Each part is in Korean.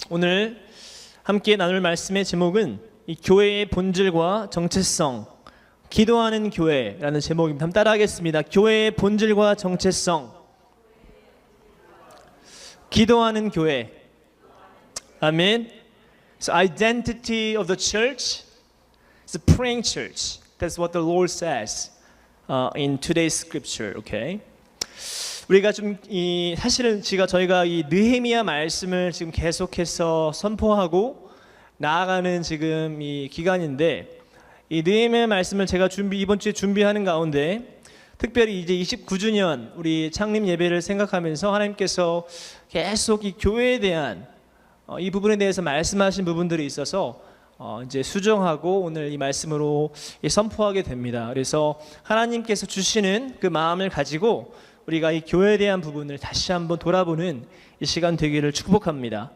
오늘 함께 나눌 말씀의 제목은 이 교회의 본질과 정체성, 기도하는 교회라는 제목입니다. 한번 따라하겠습니다. 교회의 본질과 정체성, 기도하는 교회. 아멘. So identity of the church is a praying church. That's what the Lord says in today's scripture. Okay. 우리가 좀 사실은 저희가 이 느헤미야 말씀을 지금 계속해서 선포하고 나아가는 지금 이 기간인데, 이 느헤미야 말씀을 제가 이번 주에 준비하는 가운데 특별히 이제 29주년 우리 창립 예배를 생각하면서 하나님께서 계속 이 교회에 대한 이 부분에 대해서 말씀하신 부분들이 있어서 이제 수정하고 오늘 이 말씀으로 선포하게 됩니다. 그래서 하나님께서 주시는 그 마음을 가지고 우리가 이 교회에 대한 부분을 다시 한번 돌아보는 이 시간 되기를 축복합니다.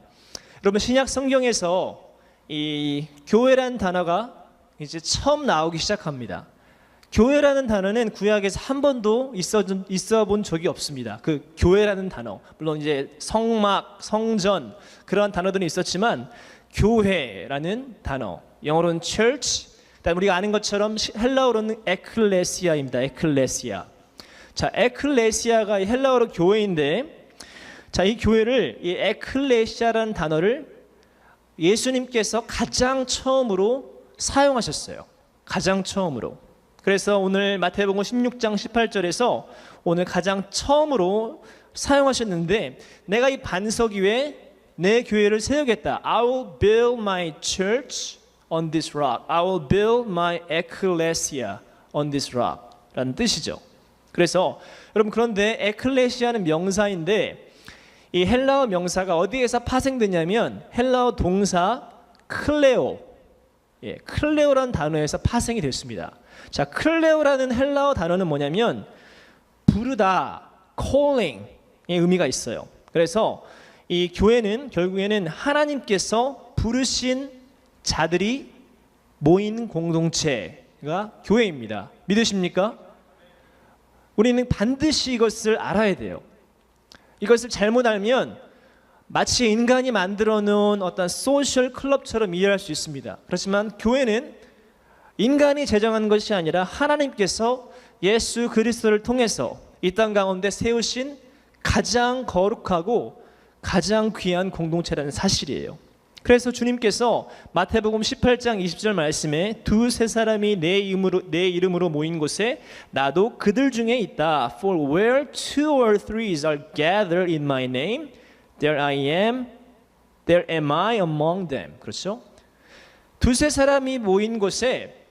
여러분, 신약 성경에서 이 교회란 단어가 이제 처음 나오기 시작합니다. 교회라는 단어는 구약에서 한 번도 있어 본 적이 없습니다. 그 교회라는 단어, 물론 이제 성막, 성전 그런 단어들은 있었지만 교회라는 단어, 영어로는 church, 그다음 우리가 아는 것처럼 헬라어로는 에클레시아입니다. 에클레시아. 자, 에클레시아가 헬라어로 교회인데, 자, 이 교회를 이 에클레시아라는 단어를 예수님께서 가장 처음으로 사용하셨어요. 가장 처음으로. 그래서 오늘 마태복음 16장 18절에서 오늘 가장 처음으로 사용하셨는데, 내가 이 반석 위에 내 교회를 세우겠다. I will build my church on this rock. I will build my ecclesia on this rock. 라는 뜻이죠. 그래서 여러분, 그런데 에클레시아는 명사인데 이 헬라어 명사가 어디에서 파생되냐면 헬라어 동사 클레오, 클레오라는 단어에서 파생이 됐습니다. 자, 클레오라는 헬라어 단어는 뭐냐면 부르다, calling의 의미가 있어요. 그래서 이 교회는 결국에는 하나님께서 부르신 자들이 모인 공동체가 교회입니다. 믿으십니까? 우리는 반드시 이것을 알아야 돼요. 이것을 잘못 알면 마치 인간이 만들어 놓은 어떤 소셜 클럽처럼 이해할 수 있습니다. 그렇지만 교회는 인간이 제정한 것이 아니라 하나님께서 예수 그리스도를 통해서 이 땅 가운데 세우신 가장 거룩하고 가장 귀한 공동체라는 사실이에요. 그래서 주님께서 마태복음 18장 20절 말씀에 두세 사람이 내 이름으로 모인 곳에 나도 그들 중에 있다. For where two or three are gathered in my name, there am I among them. 그렇죠? 두세 사람이 모인 곳에,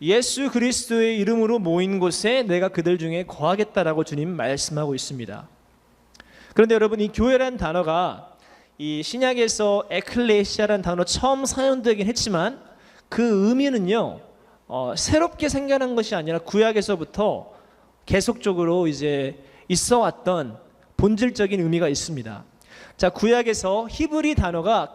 예수 그리스도의 이름으로 모인 곳에 내가 그들 중에 거하겠다라고 주님 말씀하고 있습니다. 그런데 여러분, 이 교회라는 단어가 이 신약에서 에클레시아라는 단어 처음 사용되긴 했지만 그 의미는요, 새롭게 생겨난 것이 아니라 구약에서부터 계속적으로 이제 있어왔던 본질적인 의미가 있습니다. 자, 구약에서 히브리 단어가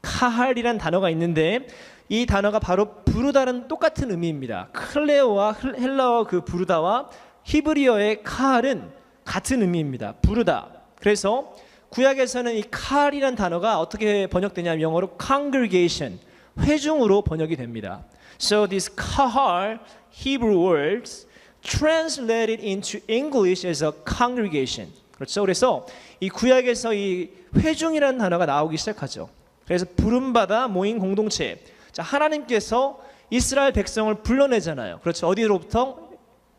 카할이란 단어가 있는데 이 단어가 바로 부르다는 똑같은 의미입니다. 클레오와 헬라어 그 부르다와 히브리어의 카할은 같은 의미입니다. 부르다. 그래서 구약에서는 이 칼이란 단어가 어떻게 번역되냐면 영어로 congregation, 회중으로 번역이 됩니다. So these kahal Hebrew words translated into English as a congregation. 그렇죠? 그래서 이 구약에서 이 회중이라는 단어가 나오기 시작하죠. 그래서 부름받아 모인 공동체. 자, 하나님께서 이스라엘 백성을 불러내잖아요. 그렇죠? 어디로부터?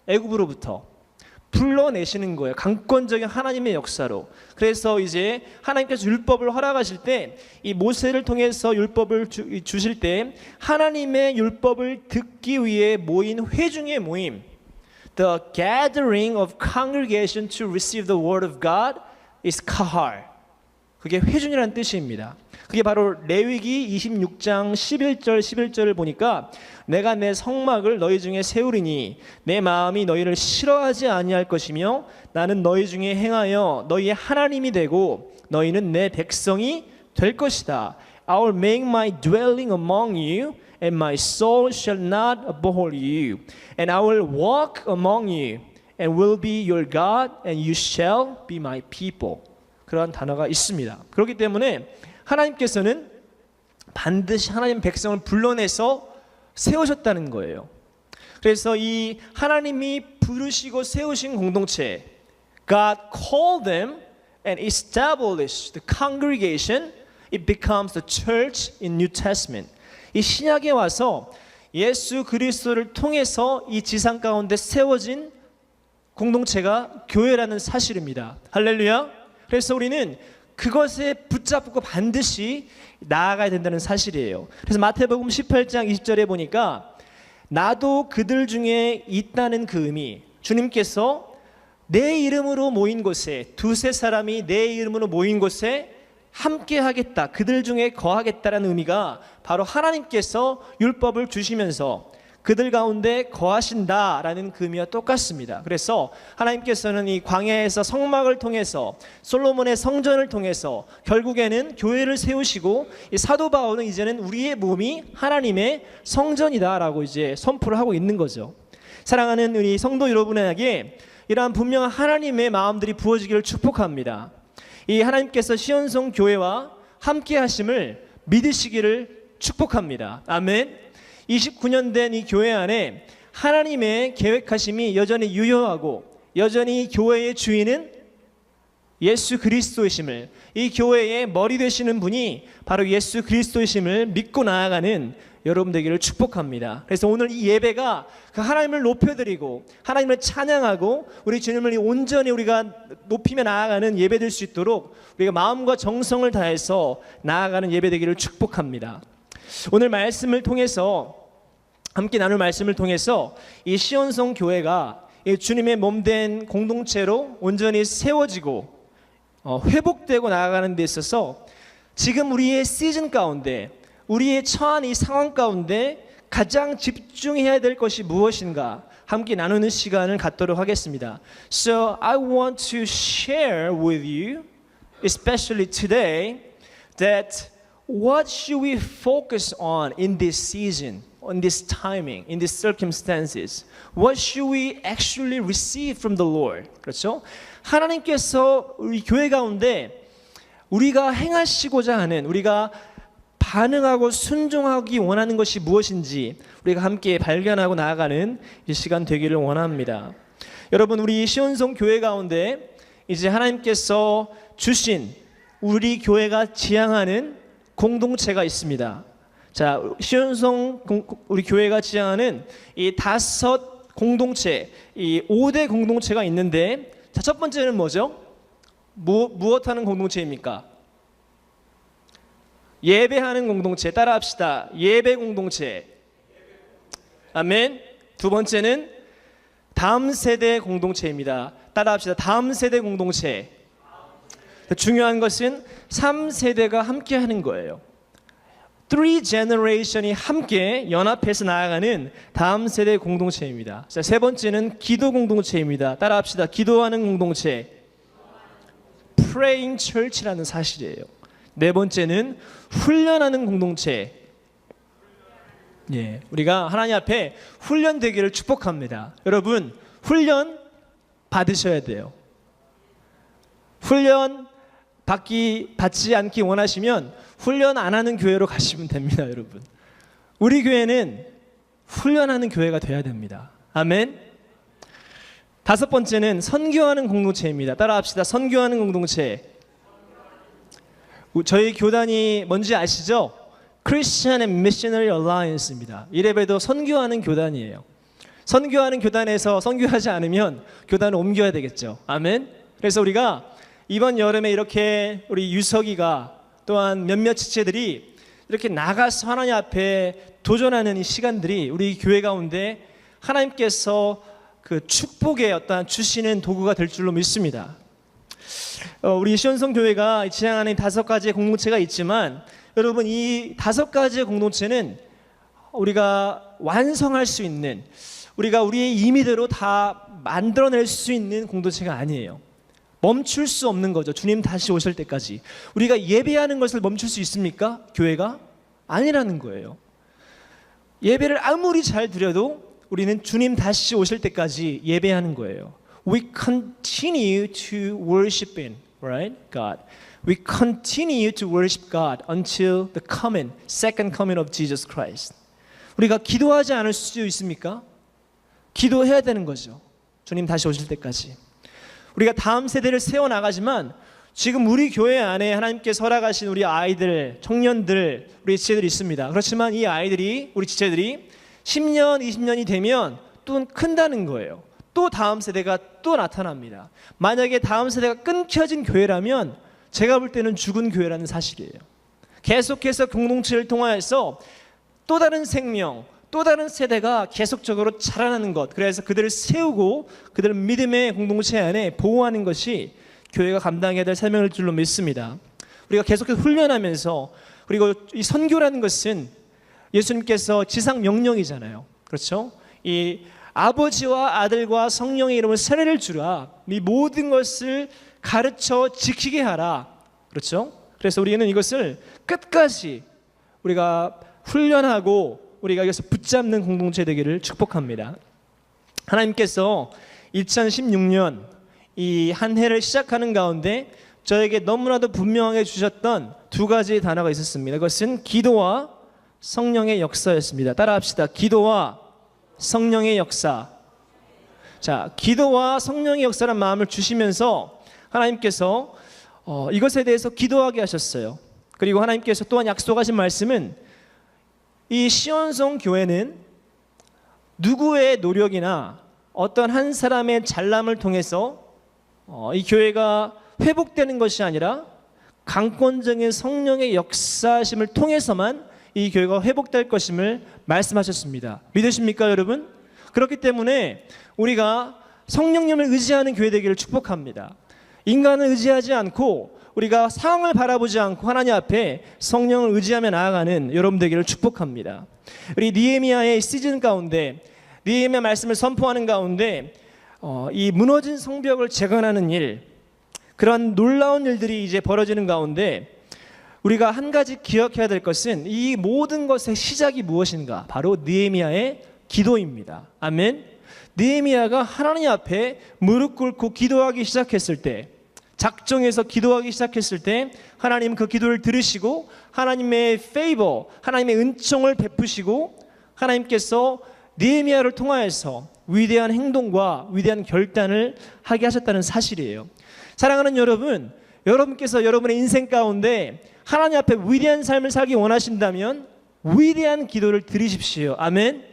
애굽으로부터. 불러내시는 거예요. 강권적인 하나님의 역사로. 그래서 이제 하나님께서 율법을 허락하실 때 이 모세를 통해서 율법을 주실 때 하나님의 율법을 듣기 위해 모인 회중의 모임, the gathering of congregation to receive the word of God is kahal. 그게 회중이라는 뜻입니다. 그게 바로 레위기 26장 11절을 보니까 내가 내 성막을 너희 중에 세우리니 내 마음이 너희를 싫어하지 아니할 것이며 나는 너희 중에 행하여 너희의 하나님이 되고 너희는 내 백성이 될 것이다. I will make my dwelling among you and my soul shall not abhor you. And I will walk among you and will be your God and you shall be my people. 그러한 단어가 있습니다. 그렇기 때문에 하나님께서는 반드시 하나님 백성을 불러내서 세우셨다는 거예요. 그래서 이 하나님이 부르시고 세우신 공동체, God called them and established the congregation. It becomes the church in New Testament. 이 신약에 와서 예수 그리스도를 통해서 이 지상 가운데 세워진 공동체가 교회라는 사실입니다. 할렐루야. 그래서 우리는 그것에 붙잡고 반드시 나아가야 된다는 사실이에요. 그래서 마태복음 18장 20절에 보니까 나도 그들 중에 있다는 그 의미, 주님께서 내 이름으로 모인 곳에, 두세 사람이 내 이름으로 모인 곳에 함께 하겠다, 그들 중에 거하겠다라는 의미가 바로 하나님께서 율법을 주시면서 그들 가운데 거하신다라는 그 의미와 똑같습니다. 그래서 하나님께서는 이 광야에서 성막을 통해서, 솔로몬의 성전을 통해서 결국에는 교회를 세우시고, 이 사도 바울은 이제는 우리의 몸이 하나님의 성전이다라고 이제 선포를 하고 있는 거죠. 사랑하는 우리 성도 여러분에게 이러한 분명한 하나님의 마음들이 부어지기를 축복합니다. 이 하나님께서 시온성 교회와 함께 하심을 믿으시기를 축복합니다. 아멘. 29년 된 이 교회 안에 하나님의 계획하심이 여전히 유효하고, 여전히 교회의 주인은 예수 그리스도이심을, 이 교회의 머리 되시는 분이 바로 예수 그리스도이심을 믿고 나아가는 여러분 되기를 축복합니다. 그래서 오늘 이 예배가 그 하나님을 높여드리고 하나님을 찬양하고 우리 주님을 온전히 우리가 높이며 나아가는 예배 될 수 있도록 우리가 마음과 정성을 다해서 나아가는 예배 되기를 축복합니다. 오늘 말씀을 통해서, 함께 나눌 말씀을 통해서 이 시온성 교회가 주님의 몸된 공동체로 온전히 세워지고 회복되고 나아가는 데 있어서 지금 우리의 시즌 가운데, 우리의 처한 이 상황 가운데 가장 집중해야 될 것이 무엇인가 함께 나누는 시간을 갖도록 하겠습니다. So I want to share with you, especially today, that what should we focus on in this season, on this timing, in these circumstances? What should we actually receive from the Lord? 그렇죠? 하나님께서 우리 교회 가운데 우리가 행하시고자 하는, 우리가 반응하고 순종하기 원하는 것이 무엇인지 우리가 함께 발견하고 나아가는 이 시간 되기를 원합니다. 여러분, 우리 시온성 교회 가운데 이제 하나님께서 주신 우리 교회가 지향하는 공동체가 있습니다. 자, 시온성 우리 교회가 지향하는 이 5 공동체, 이 5대 공동체가 있는데, 자, 첫 번째는 뭐죠? 무엇하는 공동체입니까? 예배하는 공동체. 따라합시다. 예배 공동체. 아멘. 두 번째는 다음 세대 공동체입니다. 따라합시다. 다음 세대 공동체. 중요한 것은 3세대가 함께 하는 거예요. 3 generation이 함께 연합해서 나아가는 다음 세대 공동체입니다. 자, 세 번째는 기도 공동체입니다. 따라합시다. 기도하는 공동체. Praying Church라는 사실이에요. 네 번째는 훈련하는 공동체. 예, 우리가 하나님 앞에 훈련되기를 축복합니다. 여러분, 훈련 받으셔야 돼요. 훈련 받지 않기 원하시면 훈련 안 하는 교회로 가시면 됩니다. 여러분, 우리 교회는 훈련하는 교회가 돼야 됩니다. 아멘. 다섯 번째는 선교하는 공동체입니다. 따라합시다. 선교하는 공동체. 저희 교단이 뭔지 아시죠? Christian and Missionary Alliance입니다. 이래봬도 선교하는 교단이에요. 선교하는 교단에서 선교하지 않으면 교단을 옮겨야 되겠죠. 아멘. 그래서 우리가 이번 여름에 이렇게 우리 유석이가 또한 몇몇 지체들이 이렇게 나가서 하나님 앞에 도전하는 이 시간들이 우리 교회 가운데 하나님께서 그 축복의 어떠한 주시는 도구가 될 줄로 믿습니다. 우리 시온성 교회가 지향하는 5가지의 공동체가 있지만, 여러분, 이 5가지의 공동체는 우리가 완성할 수 있는, 우리가 우리의 임의대로 다 만들어낼 수 있는 공동체가 아니에요. 멈출 수 없는 거죠. 주님 다시 오실 때까지. 우리가 예배하는 것을 멈출 수 있습니까? 교회가? 아니라는 거예요. 예배를 아무리 잘 드려도 우리는 주님 다시 오실 때까지 예배하는 거예요. We continue to worship in, right? God. We continue to worship God until the second coming of Jesus Christ. 우리가 기도하지 않을 수 있습니까? 기도해야 되는 거죠. 주님 다시 오실 때까지. 우리가 다음 세대를 세워나가지만 지금 우리 교회 안에 하나님께서 허락하신 우리 아이들, 청년들, 우리 지체들이 있습니다. 그렇지만 이 아이들이, 우리 지체들이 10년, 20년이 되면 또 큰다는 거예요. 또 다음 세대가 또 나타납니다. 만약에 다음 세대가 끊겨진 교회라면 제가 볼 때는 죽은 교회라는 사실이에요. 계속해서 공동체를 통하여서 또 다른 생명, 또 다른 세대가 계속적으로 자라나는 것, 그래서 그들을 세우고 그들을 믿음의 공동체 안에 보호하는 것이 교회가 감당해야 될 사명일 줄로 믿습니다. 우리가 계속해서 훈련하면서, 그리고 이 선교라는 것은 예수님께서 지상 명령이잖아요. 그렇죠? 이 아버지와 아들과 성령의 이름으로 세례를 주라, 이 모든 것을 가르쳐 지키게 하라. 그렇죠? 그래서 우리는 이것을 끝까지 우리가 훈련하고 우리가 이것을 붙잡는 공동체 되기를 축복합니다. 하나님께서 2016년 이 한 해를 시작하는 가운데 저에게 너무나도 분명하게 주셨던 두 가지 단어가 있었습니다. 그것은 기도와 성령의 역사였습니다. 따라합시다. 기도와 성령의 역사. 자, 기도와 성령의 역사라는 마음을 주시면서 하나님께서 이것에 대해서 기도하게 하셨어요. 그리고 하나님께서 또한 약속하신 말씀은 이 시온성 교회는 누구의 노력이나 어떤 한 사람의 잘남을 통해서 이 교회가 회복되는 것이 아니라 강권적인 성령의 역사심을 통해서만 이 교회가 회복될 것임을 말씀하셨습니다. 믿으십니까, 여러분? 그렇기 때문에 우리가 성령님을 의지하는 교회 되기를 축복합니다. 인간을 의지하지 않고 우리가 상황을 바라보지 않고 하나님 앞에 성령을 의지하며 나아가는 여러분 되기를 축복합니다. 우리 느헤미야의 시즌 가운데, 느헤미야 말씀을 선포하는 가운데 이 무너진 성벽을 재건하는 일, 그런 놀라운 일들이 이제 벌어지는 가운데 우리가 한 가지 기억해야 될 것은 이 모든 것의 시작이 무엇인가? 바로 느헤미야의 기도입니다. 아멘. 느헤미야가 하나님 앞에 무릎 꿇고 기도하기 시작했을 때, 작정해서 기도하기 시작했을 때 하나님 그 기도를 들으시고 하나님의 페이버, 하나님의 은총을 베푸시고 하나님께서 느헤미야를 통하여서 위대한 행동과 위대한 결단을 하게 하셨다는 사실이에요. 사랑하는 여러분, 여러분께서 여러분의 인생 가운데 하나님 앞에 위대한 삶을 살기 원하신다면 위대한 기도를 드리십시오. 아멘.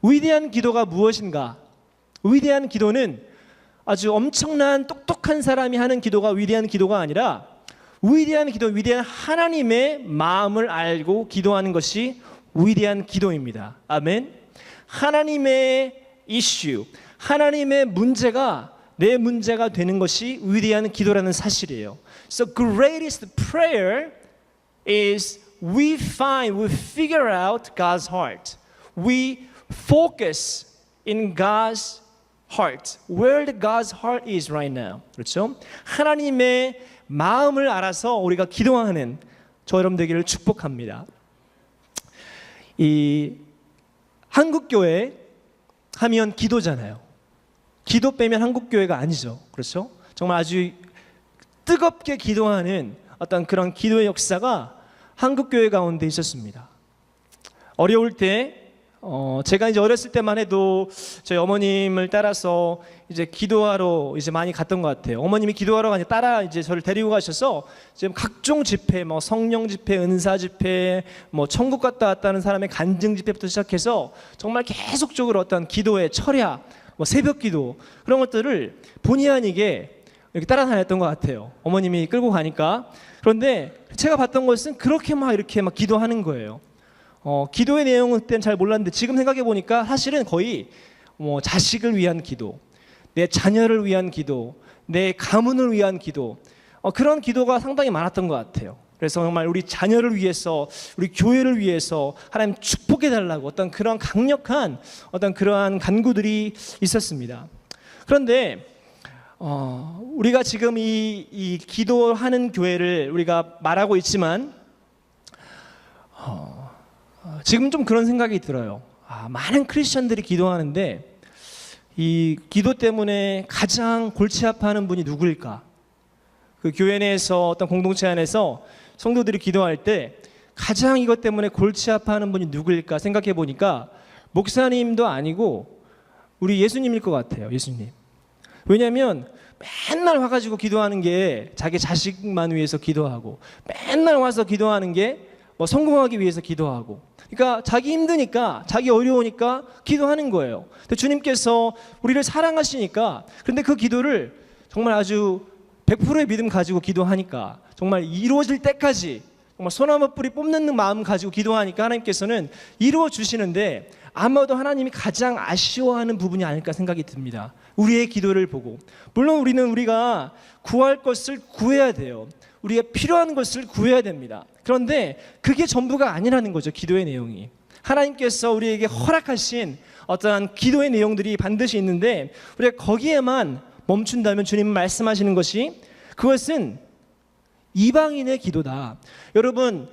위대한 기도가 무엇인가? 위대한 기도는 아주 엄청난 똑똑한 사람이 하는 기도가 위대한 기도가 아니라 위대한 기도, 위대한 하나님의 마음을 알고 기도하는 것이 위대한 기도입니다. 아멘. 하나님의 이슈, 하나님의 문제가 내 문제가 되는 것이 위대한 기도라는 사실이에요. So greatest prayer is we figure out God's heart. We focus in God's heart, where the God's heart is right now. 그렇죠? 하나님의 마음을 알아서 우리가 기도하는 저 여러분 되기를 축복합니다. 이 한국 교회 하면 기도잖아요. 기도 빼면 한국 교회가 아니죠. 그렇죠? 정말 아주 뜨겁게 기도하는 어떤 그런 기도의 역사가 한국 교회 가운데 있었습니다. 어려울 때 제가 이제 어렸을 때만 해도 저희 어머님을 따라서 이제 기도하러 이제 많이 갔던 것 같아요. 어머님이 기도하러 가니 따라 이제 저를 데리고 가셔서 지금 각종 집회, 뭐 성령 집회, 은사 집회, 뭐 천국 갔다 왔다는 사람의 간증 집회부터 시작해서 정말 계속적으로 어떤 기도의 철야, 뭐 새벽 기도 그런 것들을 본의 아니게 이렇게 따라다녔던 것 같아요. 어머님이 끌고 가니까. 그런데 제가 봤던 것은 그렇게 막 이렇게 막 기도하는 거예요. 기도의 내용은 그때는 잘 몰랐는데 지금 생각해 보니까 사실은 거의 뭐 자식을 위한 기도, 내 자녀를 위한 기도, 내 가문을 위한 기도, 그런 기도가 상당히 많았던 것 같아요. 그래서 정말 우리 자녀를 위해서, 우리 교회를 위해서 하나님 축복해 달라고 어떤 그런 강력한 어떤 그러한 간구들이 있었습니다. 그런데 우리가 지금 이 기도하는 교회를 우리가 말하고 있지만 지금 좀 그런 생각이 들어요. 많은 크리스천들이 기도하는데 이 기도 때문에 가장 골치 아파하는 분이 누구일까? 그 교회 내에서 어떤 공동체 안에서 성도들이 기도할 때 가장 이것 때문에 골치 아파하는 분이 누구일까 생각해 보니까 목사님도 아니고 우리 예수님일 것 같아요. 예수님. 왜냐하면 맨날 와가지고 기도하는 게 자기 자식만 위해서 기도하고, 맨날 와서 기도하는 게 뭐 성공하기 위해서 기도하고, 그러니까 자기 힘드니까, 자기 어려우니까 기도하는 거예요. 근데 주님께서 우리를 사랑하시니까, 그런데 그 기도를 정말 아주 100%의 믿음 가지고 기도하니까, 정말 이루어질 때까지 정말 소나무 뿌리 뽑는 마음 가지고 기도하니까 하나님께서는 이루어 주시는데, 아마도 하나님이 가장 아쉬워하는 부분이 아닐까 생각이 듭니다. 우리의 기도를 보고. 물론 우리가 구할 것을 구해야 돼요. 우리가 필요한 것을 구해야 됩니다. 그런데 그게 전부가 아니라는 거죠. 기도의 내용이. 하나님께서 우리에게 허락하신 어떠한 기도의 내용들이 반드시 있는데, 우리가 거기에만 멈춘다면 주님은 말씀하시는 것이, 그것은 이방인의 기도다. 여러분,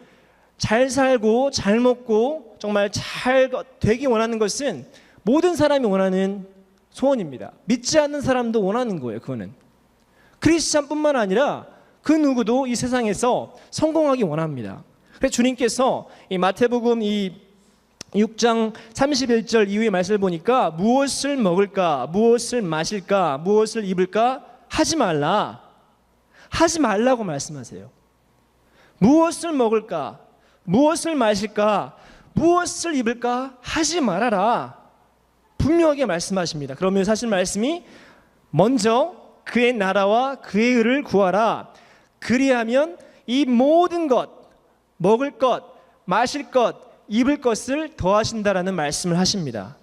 잘 살고 잘 먹고 정말 잘 되기 원하는 것은 모든 사람이 원하는 소원입니다. 믿지 않는 사람도 원하는 거예요. 그거는 크리스찬뿐만 아니라 그 누구도 이 세상에서 성공하기 원합니다. 그래서 주님께서 이 마태복음 이 6장 31절 이후의 말씀을 보니까, 무엇을 먹을까, 무엇을 마실까, 무엇을 입을까 하지 말라고 말씀하세요. 무엇을 먹을까, 무엇을 마실까, 무엇을 입을까 하지 말아라, 분명하게 말씀하십니다. 그러면 사실 말씀이, 먼저 그의 나라와 그의 의를 구하라. 그리하면 이 모든 것, 먹을 것, 마실 것, 입을 것을 더하신다라는 말씀을 하십니다.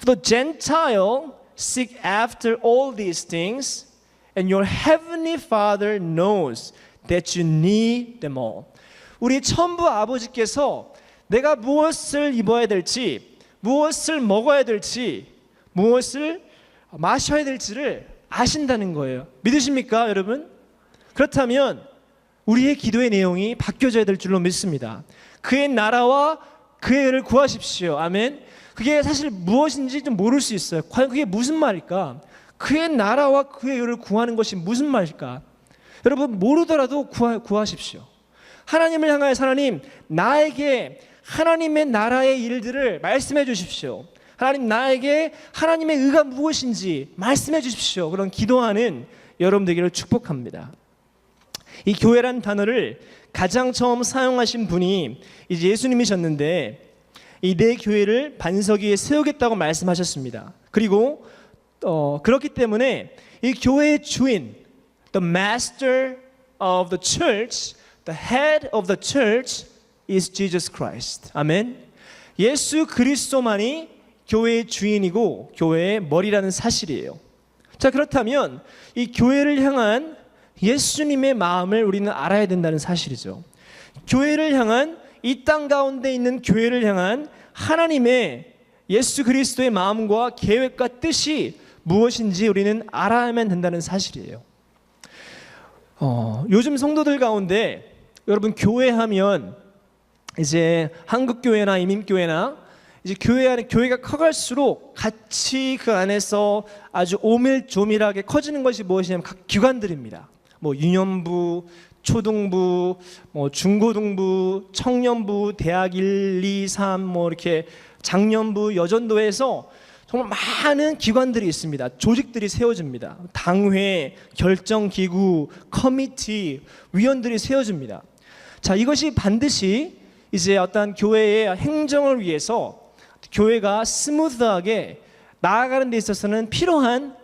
For the Gentile seek after all these things, and your heavenly Father knows that you need them all. 우리 천부 아버지께서 내가 무엇을 입어야 될지, 무엇을 먹어야 될지, 무엇을 마셔야 될지를 아신다는 거예요. 믿으십니까, 여러분? 그렇다면 우리의 기도의 내용이 바뀌어져야 될 줄로 믿습니다. 그의 나라와 그의 의를 구하십시오. 아멘. 그게 사실 무엇인지 좀 모를 수 있어요. 과연 그게 무슨 말일까? 그의 나라와 그의 의를 구하는 것이 무슨 말일까? 여러분, 모르더라도 구하십시오. 하나님을 향하여서, 하나님, 나에게 하나님의 나라의 일들을 말씀해 주십시오. 하나님, 나에게 하나님의 의가 무엇인지 말씀해 주십시오. 그런 기도하는 여러분 되기를 축복합니다. 이 교회라는 단어를 가장 처음 사용하신 분이 이제 예수님이셨는데, 이 내 교회를 반석 위에 세우겠다고 말씀하셨습니다. 그리고 그렇기 때문에 이 교회의 주인, the master of the church, the head of the church is Jesus Christ. 아멘. 예수 그리스도만이 교회의 주인이고 교회의 머리라는 사실이에요. 자, 그렇다면 이 교회를 향한 예수님의 마음을 우리는 알아야 된다는 사실이죠. 교회를 향한, 이 땅 가운데 있는 교회를 향한 하나님의, 예수 그리스도의 마음과 계획과 뜻이 무엇인지 우리는 알아야만 된다는 사실이에요. 요즘 성도들 가운데 여러분, 교회하면 이제 한국교회나 이민교회나 이제 교회가 커갈수록 같이 그 안에서 아주 오밀조밀하게 커지는 것이 무엇이냐면 각 기관들입니다. 뭐 유년부, 초등부, 뭐 중고등부, 청년부, 대학 1, 2, 3, 뭐 이렇게 장년부, 여전도에서 정말 많은 기관들이 있습니다. 조직들이 세워집니다. 당회, 결정기구, 커미티, 위원들이 세워집니다. 자, 이것이 반드시 이제 어떤 교회의 행정을 위해서, 교회가 스무스하게 나아가는 데 있어서는 필요한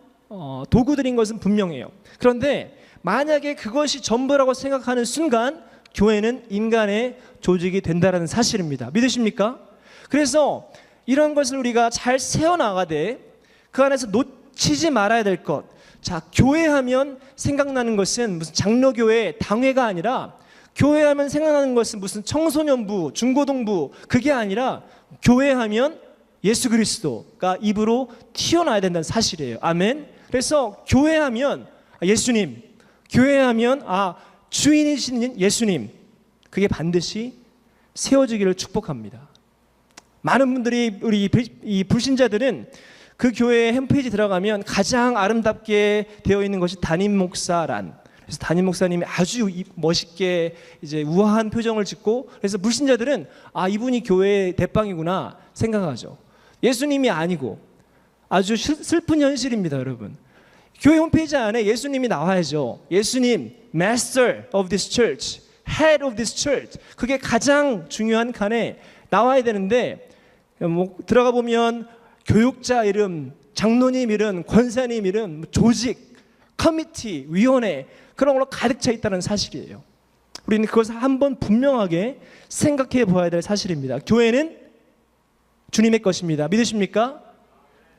도구들인 것은 분명해요. 그런데 만약에 그것이 전부라고 생각하는 순간 교회는 인간의 조직이 된다는 사실입니다. 믿으십니까? 그래서 이런 것을 우리가 잘 세워나가되 그 안에서 놓치지 말아야 될 것. 자, 교회하면 생각나는 것은 무슨 장로교회, 당회가 아니라, 교회하면 생각나는 것은 무슨 청소년부, 중고등부, 그게 아니라 교회하면 예수 그리스도가 입으로 튀어나와야 된다는 사실이에요. 아멘. 그래서 교회하면 예수님, 교회하면 주인이신 예수님, 그게 반드시 세워지기를 축복합니다. 많은 분들이, 우리 이 불신자들은 그 교회의 홈페이지 들어가면 가장 아름답게 되어 있는 것이 담임 목사란, 그래서 담임 목사님이 아주 멋있게 이제 우아한 표정을 짓고, 그래서 불신자들은 아, 이분이 교회의 대빵이구나 생각하죠. 예수님이 아니고 아주 슬픈 현실입니다, 여러분. 교회 홈페이지 안에 예수님이 나와야죠. 예수님, Master of this church, Head of this church. 그게 가장 중요한 칸에 나와야 되는데, 뭐 들어가 보면 교육자 이름, 장로님 이름, 권사님 이름, 조직, 커미티, 위원회, 그런 걸로 가득 차 있다는 사실이에요. 우리는 그것을 한번 분명하게 생각해 보아야 될 사실입니다. 교회는 주님의 것입니다. 믿으십니까?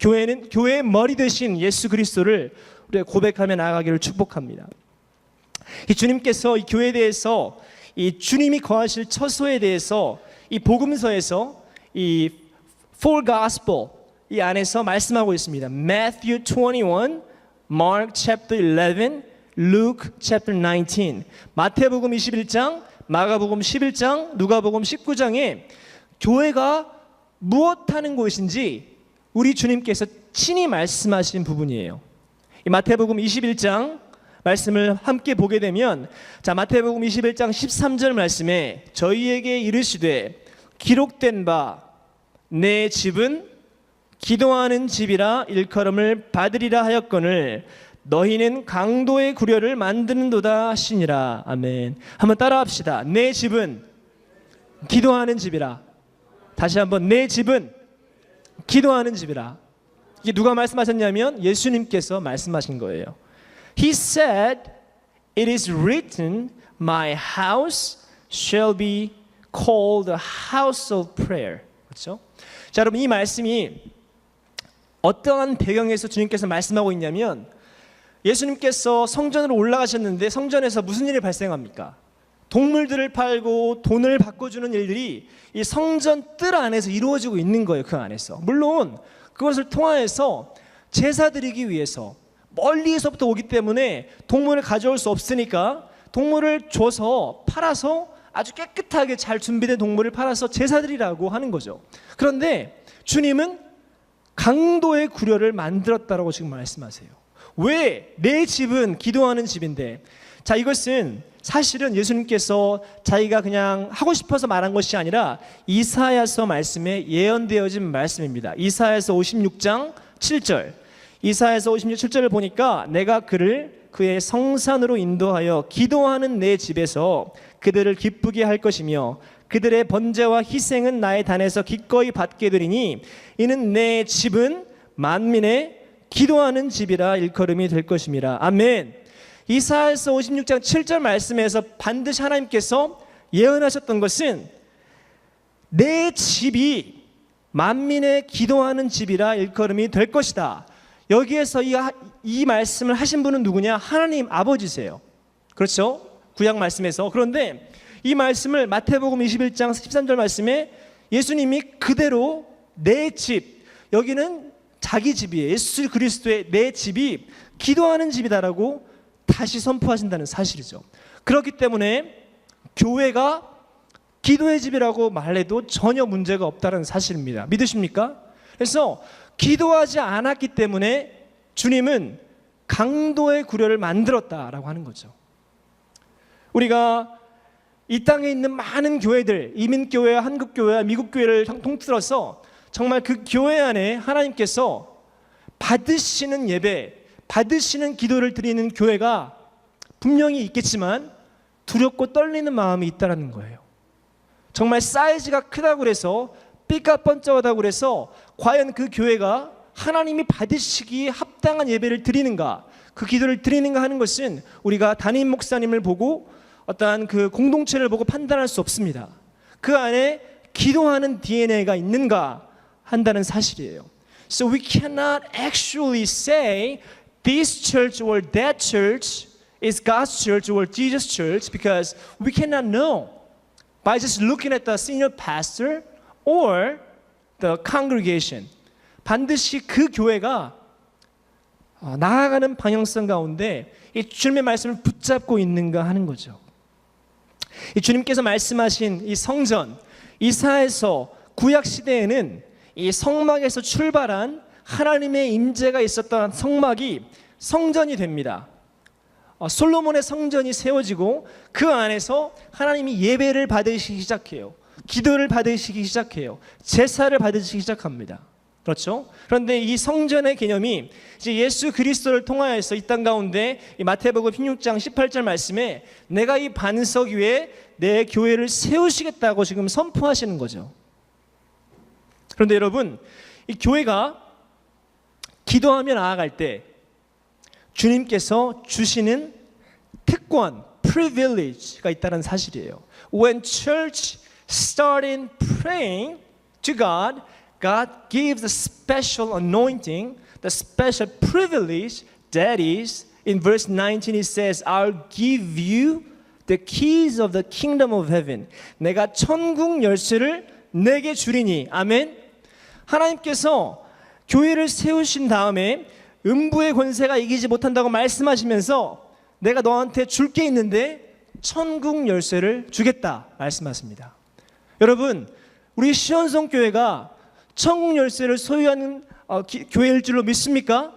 교회는 교회의 머리 되신 예수 그리스도를 우리가 고백하며 나아가기를 축복합니다. 이 주님께서 이 교회에 대해서, 이 주님이 거하실 처소에 대해서 이 복음서에서 이 full gospel 이 안에서 말씀하고 있습니다. Matthew 21, Mark chapter 11, Luke chapter 19. 마태복음 21장, 마가복음 11장, 누가복음 19장에 교회가 무엇 하는 곳인지 우리 주님께서 친히 말씀하신 부분이에요. 이 마태복음 21장 말씀을 함께 보게 되면, 자, 마태복음 21장 13절 말씀에 저희에게 이르시되 기록된 바 내 집은 기도하는 집이라 일컬음을 받으리라 하였거늘 너희는 강도의 구려를 만드는도다 하시니라. 아멘. 한번 따라합시다. 내 집은 기도하는 집이라. 다시 한번, 내 집은 기도하는 집이라. 이게 누가 말씀하셨냐면 예수님께서 말씀하신 거예요. He said, it is written, my house shall be called a house of prayer. 그렇죠? 자, 여러분, 이 말씀이 어떠한 배경에서 주님께서 말씀하고 있냐면, 예수님께서 성전으로 올라가셨는데 성전에서 무슨 일이 발생합니까? 동물들을 팔고 돈을 바꿔주는 일들이 이 성전 뜰 안에서 이루어지고 있는 거예요. 그 안에서. 물론 그것을 통하여서 제사 드리기 위해서 멀리서부터 오기 때문에 동물을 가져올 수 없으니까 동물을 줘서 팔아서 아주 깨끗하게 잘 준비된 동물을 팔아서 제사 드리라고 하는 거죠. 그런데 주님은 강도의 구려를 만들었다라고 지금 말씀하세요. 왜? 내 집은 기도하는 집인데. 자, 이것은 사실은 예수님께서 자기가 그냥 하고 싶어서 말한 것이 아니라 이사야서 말씀에 예언되어진 말씀입니다. 이사야서 56장 7절. 이사야서 56장 7절을 보니까 내가 그를 그의 성산으로 인도하여 기도하는 내 집에서 그들을 기쁘게 할 것이며 그들의 번제와 희생은 나의 단에서 기꺼이 받게 되리니 이는 내 집은 만민의 기도하는 집이라 일컬음이 될 것임이라. 아멘. 이사야서 56장 7절 말씀에서 반드시 하나님께서 예언하셨던 것은 내 집이 만민의 기도하는 집이라 일컬음이 될 것이다. 여기에서 이 말씀을 하신 분은 누구냐? 하나님 아버지세요. 그렇죠? 구약 말씀에서. 그런데 이 말씀을 마태복음 21장 13절 말씀에 예수님이 그대로 내 집, 여기는 자기 집이에요. 예수 그리스도의 내 집이 기도하는 집이다라고 다시 선포하신다는 사실이죠. 그렇기 때문에 교회가 기도의 집이라고 말해도 전혀 문제가 없다는 사실입니다. 믿으십니까? 그래서 기도하지 않았기 때문에 주님은 강도의 구려를 만들었다라고 하는 거죠. 우리가 이 땅에 있는 많은 교회들, 이민교회와 한국교회와 미국교회를 통틀어서 정말 그 교회 안에 하나님께서 받으시는 예배, 받으시는 기도를 드리는 교회가 분명히 있겠지만 두렵고 떨리는 마음이 있다는 거예요. 정말 사이즈가 크다고 해서 삐까뻔쩍하다고 해서 과연 그 교회가 하나님이 받으시기에 합당한 예배를 드리는가, 그 기도를 드리는가 하는 것은 우리가 담임 목사님을 보고 어떠한 그 공동체를 보고 판단할 수 없습니다. 그 안에 기도하는 DNA가 있는가 한다는 사실이에요. So we cannot actually say this church or that church is God's church or Jesus' church because we cannot know by just looking at the senior pastor or the congregation. 반드시 그 교회가 나아가는 방향성 가운데 이 주님의 말씀을 붙잡고 있는가 하는 거죠. 이 주님께서 말씀하신 이 성전, 이사야서 구약 시대에는 이 성막에서 출발한 하나님의 임재가 있었던 성막이 성전이 됩니다. 솔로몬의 성전이 세워지고 그 안에서 하나님이 예배를 받으시기 시작해요. 기도를 받으시기 시작해요. 제사를 받으시기 시작합니다. 그렇죠? 그런데 이 성전의 개념이 이제 예수 그리스도를 통하여서 이 땅 가운데 이 마태복음 16장 18절 말씀에 내가 이 반석 위에 내 교회를 세우시겠다고 지금 선포하시는 거죠. 그런데 여러분, 이 교회가 기도하며 나아갈 때 주님께서 주시는 특권, privilege가 있다는 사실이에요. When church started praying to God, God gives a special anointing, the special privilege that is, in verse 19 it says, I'll give you the keys of the kingdom of heaven. 내가 천국 열쇠를 내게 주리니. 아멘. 하나님께서 교회를 세우신 다음에 음부의 권세가 이기지 못한다고 말씀하시면서 내가 너한테 줄 게 있는데 천국 열쇠를 주겠다 말씀하십니다. 여러분, 우리 시온성 교회가 천국 열쇠를 소유하는 교회일 줄로 믿습니까?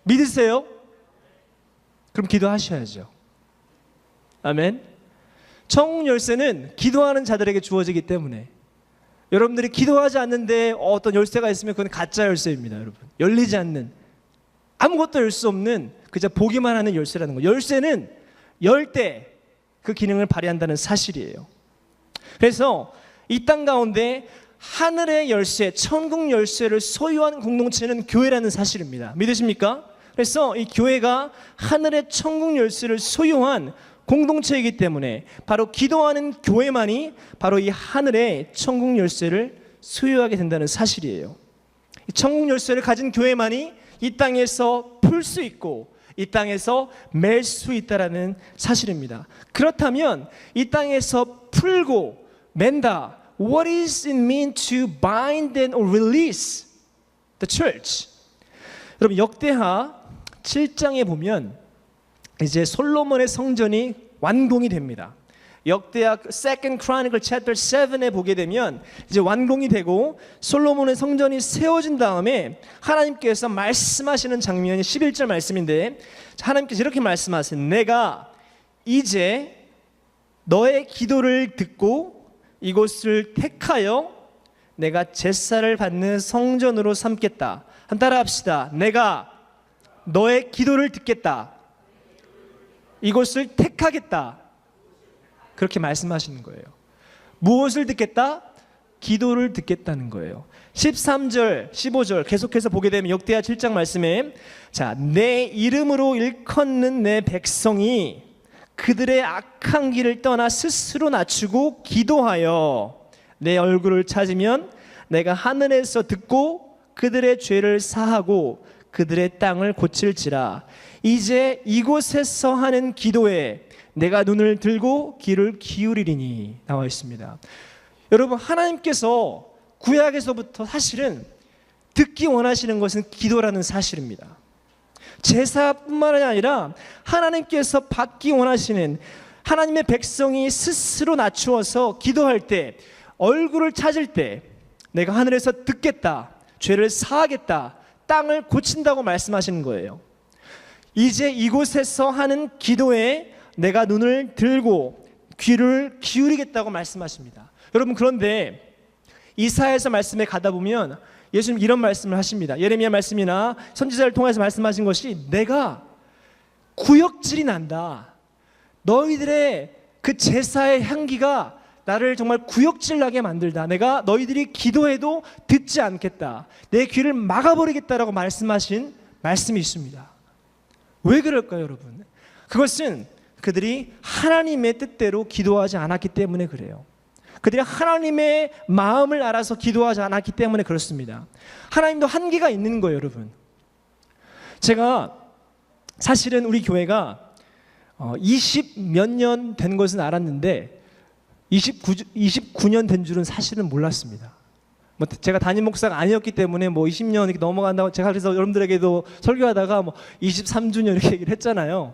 믿으세요? 그럼 기도하셔야죠. 아멘. 천국 열쇠는 기도하는 자들에게 주어지기 때문에 여러분들이 기도하지 않는데 어떤 열쇠가 있으면 그건 가짜 열쇠입니다. 여러분, 열리지 않는, 아무것도 열 수 없는, 그저 보기만 하는 열쇠라는 거예요. 열쇠는 열 때 그 기능을 발휘한다는 사실이에요. 그래서 이 땅 가운데 하늘의 열쇠, 천국 열쇠를 소유한 공동체는 교회라는 사실입니다. 믿으십니까? 그래서 이 교회가 하늘의 천국 열쇠를 소유한 공동체이기 때문에 바로 기도하는 교회만이 바로 이 하늘의 천국 열쇠를 소유하게 된다는 사실이에요. 이 천국 열쇠를 가진 교회만이 이 땅에서 풀 수 있고 이 땅에서 맬 수 있다는 사실입니다. 그렇다면 이 땅에서 풀고 맨다, What does it mean to bind and release the church? 여러분, 역대하 7장에 보면 이제 솔로몬의 성전이 완공이 됩니다. 역대하 2nd Chronicle chapter 7에 보게 되면 이제 완공이 되고 솔로몬의 성전이 세워진 다음에 하나님께서 말씀하시는 장면이 11절 말씀인데, 하나님께서 이렇게 말씀하세요. 내가 이제 너의 기도를 듣고 이곳을 택하여 내가 제사를 받는 성전으로 삼겠다. 한 따라 합시다. 내가 너의 기도를 듣겠다. 이곳을 택하겠다. 그렇게 말씀하시는 거예요. 무엇을 듣겠다? 기도를 듣겠다는 거예요. 13절, 15절 계속해서 보게 되면 역대하 7장 말씀에 자, 내 이름으로 일컫는 내 백성이 그들의 악한 길을 떠나 스스로 낮추고 기도하여 내 얼굴을 찾으면 내가 하늘에서 듣고 그들의 죄를 사하고 그들의 땅을 고칠지라. 이제 이곳에서 하는 기도에 내가 눈을 들고 귀를 기울이리니 나와 있습니다. 여러분, 하나님께서 구약에서부터 사실은 듣기 원하시는 것은 기도라는 사실입니다. 제사뿐만 아니라 하나님께서 받기 원하시는, 하나님의 백성이 스스로 낮추어서 기도할 때, 얼굴을 찾을 때 내가 하늘에서 듣겠다, 죄를 사하겠다, 땅을 고친다고 말씀하시는 거예요. 이제 이곳에서 하는 기도에 내가 눈을 들고 귀를 기울이겠다고 말씀하십니다. 여러분, 그런데 이사야서 말씀에 가다 보면 예수님 이런 말씀을 하십니다. 예레미야 말씀이나 선지자를 통해서 말씀하신 것이 내가 구역질이 난다. 너희들의 그 제사의 향기가 나를 정말 구역질나게 만들다. 내가 너희들이 기도해도 듣지 않겠다. 내 귀를 막아버리겠다라고 말씀하신 말씀이 있습니다. 왜 그럴까요, 여러분? 그것은 그들이 하나님의 뜻대로 기도하지 않았기 때문에 그래요. 그들이 하나님의 마음을 알아서 기도하지 않았기 때문에 그렇습니다. 하나님도 한계가 있는 거예요, 여러분. 제가 사실은 우리 교회가 20 몇 년 된 것은 알았는데 29년 된 줄은 사실은 몰랐습니다. 뭐 제가 담임 목사가 아니었기 때문에 뭐 20년 이렇게 넘어간다고 제가 그래서 여러분들에게도 설교하다가 뭐 23주년 이렇게 얘기를 했잖아요.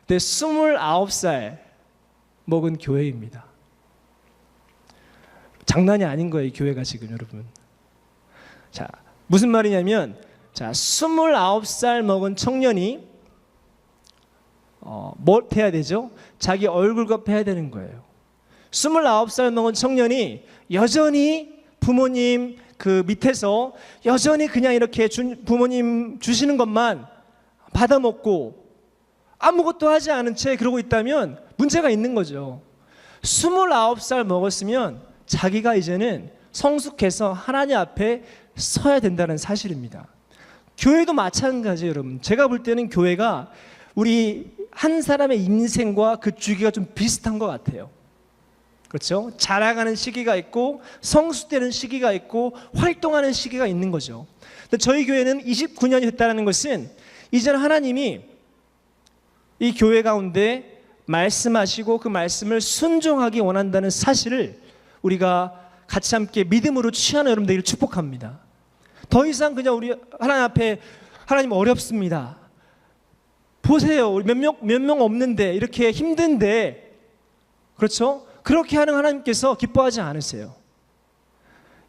근데 29살 먹은 교회입니다. 장난이 아닌 거예요, 이 교회가 지금, 여러분. 자, 무슨 말이냐면, 자, 29살 먹은 청년이 뭘 해야 되죠? 자기 얼굴과 해야 되는 거예요. 29살 먹은 청년이 여전히 부모님 그 밑에서 여전히 그냥 이렇게 부모님 주시는 것만 받아먹고 아무것도 하지 않은 채 그러고 있다면 문제가 있는 거죠. 29살 먹었으면 자기가 이제는 성숙해서 하나님 앞에 서야 된다는 사실입니다. 교회도 마찬가지예요, 여러분. 제가 볼 때는 교회가 우리 한 사람의 인생과 그 주기가 좀 비슷한 것 같아요. 그렇죠? 자라가는 시기가 있고 성숙되는 시기가 있고 활동하는 시기가 있는 거죠. 근데 저희 교회는 29년이 됐다는 것은 이제는 하나님이 이 교회 가운데 말씀하시고 그 말씀을 순종하기 원한다는 사실을 우리가 같이 함께 믿음으로 취하는 여러분 되기를 축복합니다. 더 이상 그냥 우리 하나님 앞에 하나님 어렵습니다. 보세요. 몇 명 없는데 이렇게 힘든데 그렇죠? 그렇게 하는 하나님께서 기뻐하지 않으세요.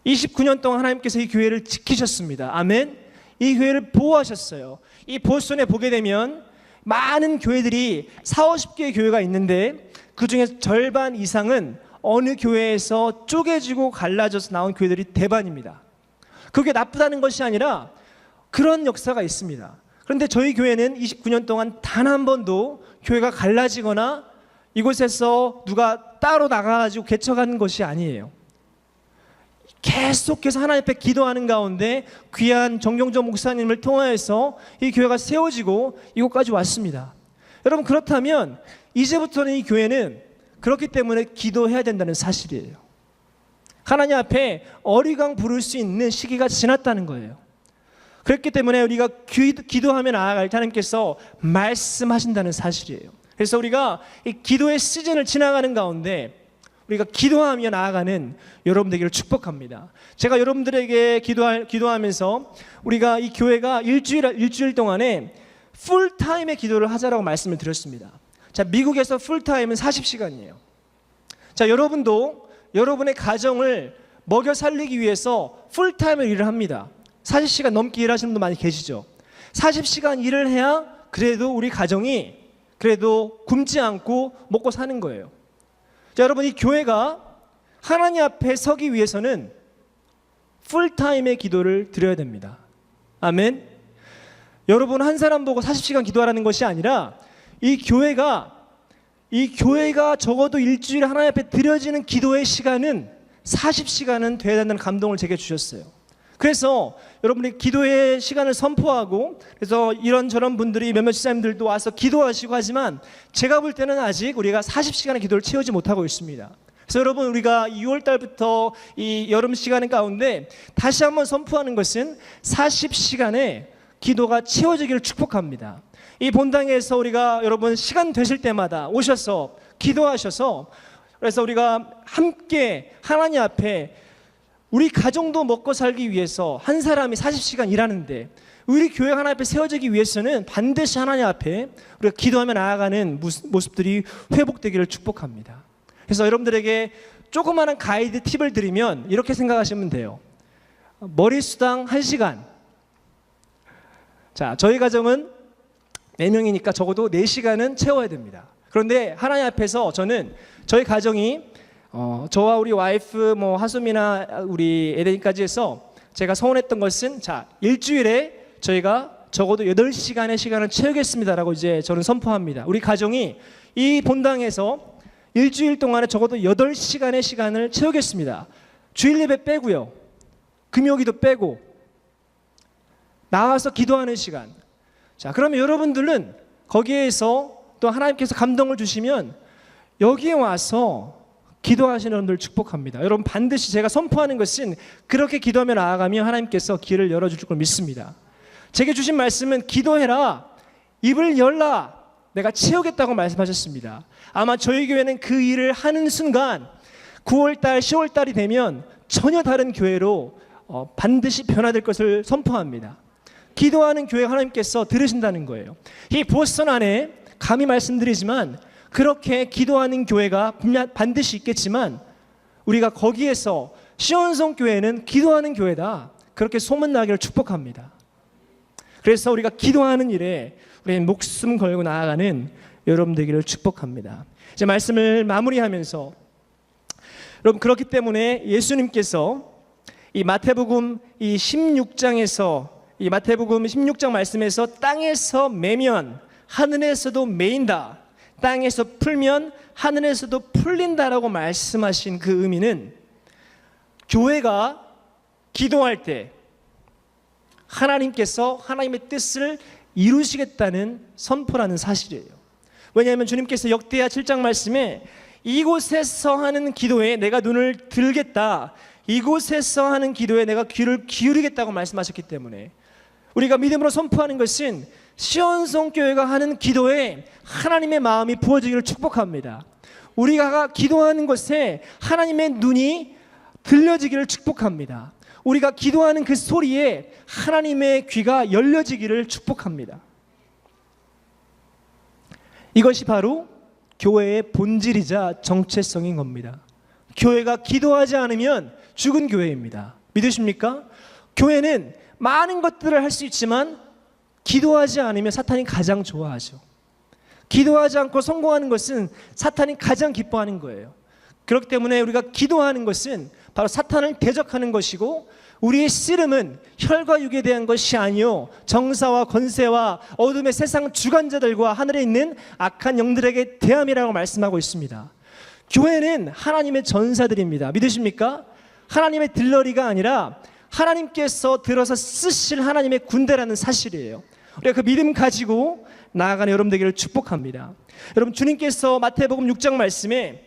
29년 동안 하나님께서 이 교회를 지키셨습니다. 아멘. 이 교회를 보호하셨어요. 이 보스턴에 보게 되면 많은 교회들이 40-50개의 교회가 있는데 그 중에 절반 이상은 어느 교회에서 쪼개지고 갈라져서 나온 교회들이 대반입니다. 그게 나쁘다는 것이 아니라 그런 역사가 있습니다. 그런데 저희 교회는 29년 동안 단 한 번도 교회가 갈라지거나 이곳에서 누가 따로 나가가지고 개척하는 것이 아니에요. 계속해서 하나님 앞에 기도하는 가운데 귀한 정경조 목사님을 통하여서 이 교회가 세워지고 이곳까지 왔습니다. 여러분, 그렇다면 이제부터는 이 교회는 그렇기 때문에 기도해야 된다는 사실이에요. 하나님 앞에 어리광 부를 수 있는 시기가 지났다는 거예요. 그렇기 때문에 우리가 기도하며 나아갈 때 하나님께서 말씀하신다는 사실이에요. 그래서 우리가 이 기도의 시즌을 지나가는 가운데 우리가 기도하며 나아가는 여러분 되기를 축복합니다. 제가 여러분들에게 기도하면서 우리가 이 교회가 일주일 동안에 풀타임의 기도를 하자라고 말씀을 드렸습니다. 자, 미국에서 풀타임은 40시간이에요. 자, 여러분도 여러분의 가정을 먹여 살리기 위해서 풀타임을 일을 합니다. 40시간 넘게 일하시는 분도 많이 계시죠. 40시간 일을 해야 그래도 우리 가정이 그래도 굶지 않고 먹고 사는 거예요. 자, 여러분, 이 교회가 하나님 앞에 서기 위해서는 풀타임의 기도를 드려야 됩니다. 아멘. 여러분 한 사람 보고 40시간 기도하라는 것이 아니라 이 교회가 적어도 일주일에 하나님 앞에 드려지는 기도의 시간은 40시간은 돼야 된다는 감동을 제게 주셨어요. 그래서 여러분이 기도의 시간을 선포하고 그래서 이런저런 분들이 몇몇 지사님들도 와서 기도하시고 하지만 제가 볼 때는 아직 우리가 40시간의 기도를 채우지 못하고 있습니다. 그래서 여러분, 우리가 6월 달부터 이 여름 시간 가운데 다시 한번 선포하는 것은 40시간의 기도가 채워지기를 축복합니다. 이 본당에서 우리가 여러분 시간 되실 때마다 오셔서 기도하셔서 그래서 우리가 함께 하나님 앞에 우리 가정도 먹고 살기 위해서 한 사람이 40시간 일하는데 우리 교회 하나님 앞에 세워지기 위해서는 반드시 하나님 앞에 우리가 기도하며 나아가는 모습들이 회복되기를 축복합니다. 그래서 여러분들에게 조그마한 가이드 팁을 드리면 이렇게 생각하시면 돼요. 머리수당 1시간. 자, 저희 가정은 4명이니까 적어도 4시간은 채워야 됩니다. 그런데 하나님 앞에서 저는 저희 가정이 저와 우리 와이프 하수미나 우리 에덴이까지 해서 제가 서운했던 것은 자, 일주일에 저희가 적어도 8시간의 시간을 채우겠습니다라고 이제 저는 선포합니다. 우리 가정이 이 본당에서 일주일 동안에 적어도 8시간의 시간을 채우겠습니다. 주일 예배 빼고요. 금요기도 빼고 나와서 기도하는 시간. 자, 그러면 여러분들은 거기에서 또 하나님께서 감동을 주시면 여기에 와서 기도하시는 분들 축복합니다. 여러분, 반드시 제가 선포하는 것은 그렇게 기도하며 나아가면 하나님께서 길을 열어줄 걸 믿습니다. 제게 주신 말씀은 기도해라, 입을 열라, 내가 채우겠다고 말씀하셨습니다. 아마 저희 교회는 그 일을 하는 순간 9월달, 10월달이 되면 전혀 다른 교회로 반드시 변화될 것을 선포합니다. 기도하는 교회 하나님께서 들으신다는 거예요. 이 보스턴 안에 감히 말씀드리지만 그렇게 기도하는 교회가 반드시 있겠지만 우리가 거기에서 시온성 교회는 기도하는 교회다, 그렇게 소문나기를 축복합니다. 그래서 우리가 기도하는 일에 우리는 목숨 걸고 나아가는 여러분 되기를 축복합니다. 이제 말씀을 마무리하면서 여러분, 그렇기 때문에 예수님께서 이 마태복음 이 16장에서 이 마태복음 16장 말씀에서 땅에서 매면 하늘에서도 매인다, 땅에서 풀면 하늘에서도 풀린다라고 말씀하신 그 의미는 교회가 기도할 때 하나님께서 하나님의 뜻을 이루시겠다는 선포라는 사실이에요. 왜냐하면 주님께서 역대하 7장 말씀에 이곳에서 하는 기도에 내가 눈을 들겠다, 이곳에서 하는 기도에 내가 귀를 기울이겠다고 말씀하셨기 때문에 우리가 믿음으로 선포하는 것은 시온성교회가 하는 기도에 하나님의 마음이 부어지기를 축복합니다. 우리가 기도하는 것에 하나님의 눈이 들려지기를 축복합니다. 우리가 기도하는 그 소리에 하나님의 귀가 열려지기를 축복합니다. 이것이 바로 교회의 본질이자 정체성인 겁니다. 교회가 기도하지 않으면 죽은 교회입니다. 믿으십니까? 교회는 많은 것들을 할 수 있지만 기도하지 않으면 사탄이 가장 좋아하죠. 기도하지 않고 성공하는 것은 사탄이 가장 기뻐하는 거예요. 그렇기 때문에 우리가 기도하는 것은 바로 사탄을 대적하는 것이고, 우리의 씨름은 혈과 육에 대한 것이 아니요 정사와 권세와 어둠의 세상 주관자들과 하늘에 있는 악한 영들에게 대함이라고 말씀하고 있습니다. 교회는 하나님의 전사들입니다. 믿으십니까? 하나님의 들러리가 아니라 하나님께서 들어서 쓰실 하나님의 군대라는 사실이에요. 우리가 그 믿음 가지고 나아가는 여러분 되기를 축복합니다. 여러분, 주님께서 마태복음 6장 말씀에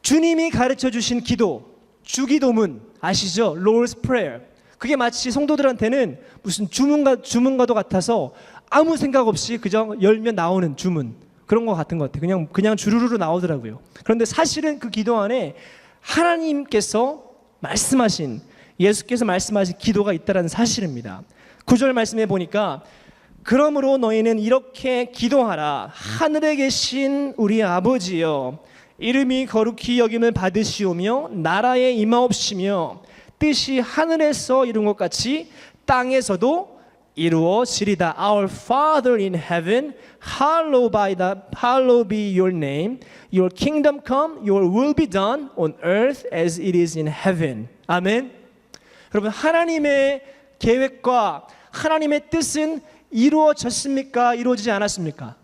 주님이 가르쳐 주신 기도, 주기도문 아시죠? Lord's Prayer. 그게 마치 성도들한테는 무슨 주문과도 같아서 아무 생각 없이 그저 열면 나오는 주문, 그런 거 같은 것 같아요. 그냥 주르르 나오더라고요. 그런데 사실은 그 기도 안에 하나님께서 말씀하신, 예수께서 말씀하신 기도가 있다는 사실입니다. 9절 말씀해 보니까 그러므로 너희는 이렇게 기도하라. 하늘에 계신 우리 아버지여, 이름이 거룩히 여김을 받으시오며 나라에 임하옵시며 뜻이 하늘에서 이룬 것 같이 땅에서도 이루어지리다. Our Father in heaven, hallowed be your name. Your kingdom come, your will be done on earth as it is in heaven. 아멘. 여러분, 하나님의 계획과 하나님의 뜻은 이루어졌습니까? 이루어지지 않았습니까?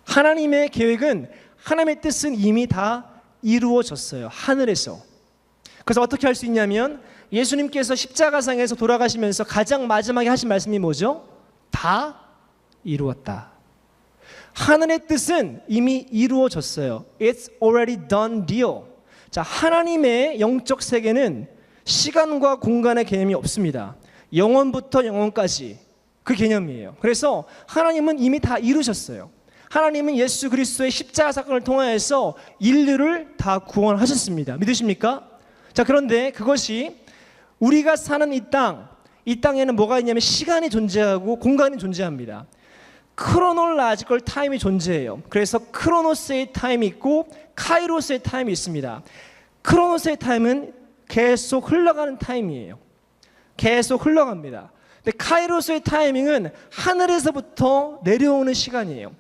하나님의 계획은, 하나님의 뜻은 이미 다 이루어졌어요. 하늘에서. 그래서 어떻게 할 수 있냐면 예수님께서 십자가상에서 돌아가시면서 가장 마지막에 하신 말씀이 뭐죠? 다 이루었다. 하늘의 뜻은 이미 이루어졌어요. It's already done deal. 자, 하나님의 영적 세계는 시간과 공간의 개념이 없습니다. 영원부터 영원까지 그 개념이에요. 그래서 하나님은 이미 다 이루셨어요. 하나님은 예수 그리스도의 십자가 사건을 통하여서 인류를 다 구원하셨습니다. 믿으십니까? 자, 그런데 그것이 우리가 사는 이 땅에는 뭐가 있냐면 시간이 존재하고 공간이 존재합니다. 크로놀라지컬 타임이 존재해요. 그래서 크로노스의 타임이 있고 카이로스의 타임이 있습니다. 크로노스의 타임은 계속 흘러가는 타임이에요. 계속 흘러갑니다. 근데 카이로스의 타이밍은 하늘에서부터 내려오는 시간이에요.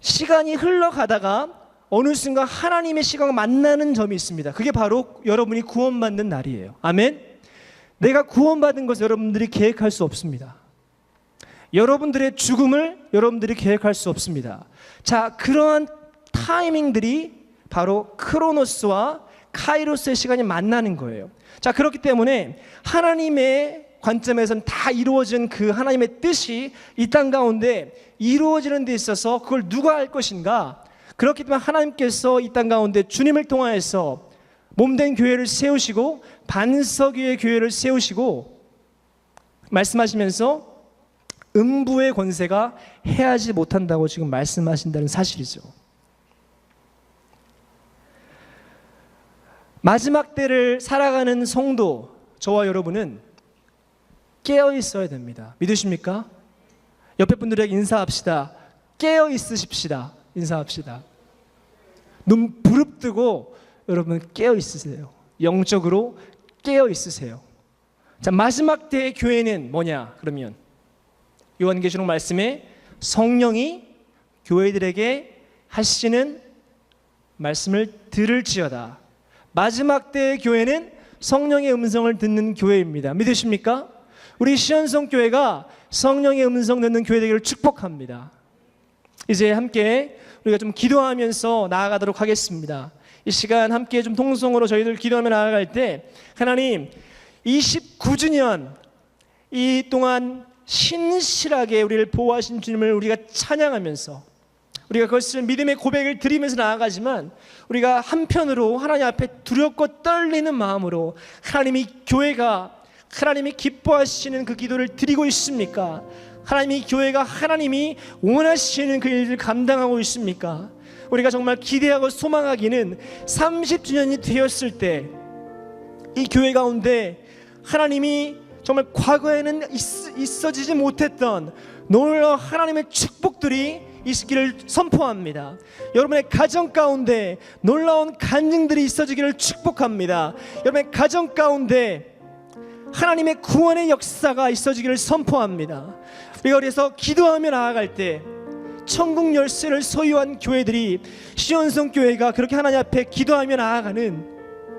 시간이 흘러가다가 어느 순간 하나님의 시간과 만나는 점이 있습니다. 그게 바로 여러분이 구원받는 날이에요. 아멘. 내가 구원받은 것을 여러분들이 계획할 수 없습니다. 여러분들의 죽음을 여러분들이 계획할 수 없습니다. 자, 그러한 타이밍들이 바로 크로노스와 카이로스의 시간이 만나는 거예요. 자, 그렇기 때문에 하나님의 관점에서는 다 이루어진 그 하나님의 뜻이 이 땅 가운데 이루어지는 데 있어서 그걸 누가 할 것인가? 그렇기 때문에 하나님께서 이 땅 가운데 주님을 통하여서 몸된 교회를 세우시고 반석 위의 교회를 세우시고 말씀하시면서 음부의 권세가 해하지 못한다고 지금 말씀하신다는 사실이죠. 마지막 때를 살아가는 성도, 저와 여러분은 깨어 있어야 됩니다. 믿으십니까? 옆에 분들에게 인사합시다. 깨어 있으십시다. 인사합시다. 눈 부릅뜨고 여러분 깨어 있으세요. 영적으로 깨어 있으세요. 자, 마지막 때의 교회는 뭐냐? 그러면 요한계시록 말씀에 성령이 교회들에게 하시는 말씀을 들을지어다. 마지막 때의 교회는 성령의 음성을 듣는 교회입니다. 믿으십니까? 우리 시온성 교회가 성령의 음성 듣는 교회 되기를 축복합니다. 이제 함께 우리가 좀 기도하면서 나아가도록 하겠습니다. 이 시간 함께 좀 통성으로 저희들 기도하며 나아갈 때, 하나님 29주년 이 동안 신실하게 우리를 보호하신 주님을 우리가 찬양하면서, 우리가 그것을 믿음의 고백을 드리면서 나아가지만, 우리가 한편으로 하나님 앞에 두렵고 떨리는 마음으로 하나님이 교회가 하나님이 기뻐하시는 그 기도를 드리고 있습니까? 하나님이 교회가 하나님이 원하시는 그 일을 감당하고 있습니까? 우리가 정말 기대하고 소망하기는 30주년이 되었을 때 이 교회 가운데 하나님이 정말 과거에는 있어지지 못했던 놀라운 하나님의 축복들이 있기를 선포합니다. 여러분의 가정 가운데 놀라운 간증들이 있어지기를 축복합니다. 여러분의 가정 가운데 하나님의 구원의 역사가 있어지기를 선포합니다. 우리가 그래서 기도하며 나아갈 때 천국 열쇠를 소유한 교회들이, 시온성 교회가 그렇게 하나님 앞에 기도하며 나아가는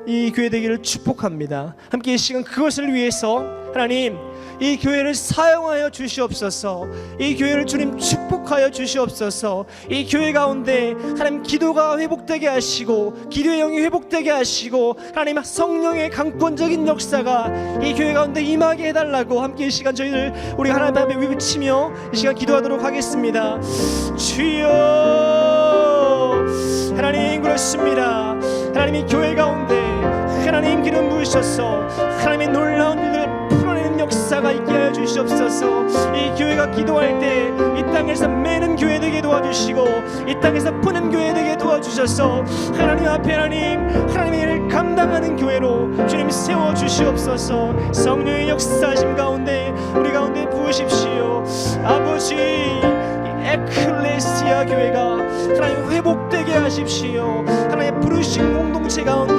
이 교회 되기를 축복합니다. 함께 이 시간 그것을 위해서 하나님 이 교회를 사용하여 주시옵소서. 이 교회를 주님 축복하여 주시옵소서. 이 교회 가운데 하나님 기도가 회복되게 하시고, 기도의 영이 회복되게 하시고, 하나님 성령의 강권적인 역사가 이 교회 가운데 임하게 해달라고 함께 이 시간 저희들 우리 하나님 앞에 외치며 이 시간 기도하도록 하겠습니다. 주여, 하나님 그렇습니다. 하나님이 교회 가운데 하나님 기름 부으셔서 하나님의 놀라운 일들을 풀어내는 역사가 있게 하여 주시옵소서. 이 교회가 기도할 때 이 땅에서 매는 교회 되게 도와주시고, 이 땅에서 푸는 교회 되게 도와주셔서 하나님 앞에 하나님의 일을 감당하는 교회로 주님 세워주시옵소서. 성령의 역사하심 가운데 우리 가운데 부으십시오. 아버지, 에클레시아 교회가 하나님 회복되게 하십시오. 하나님 부르신 공동체 가운데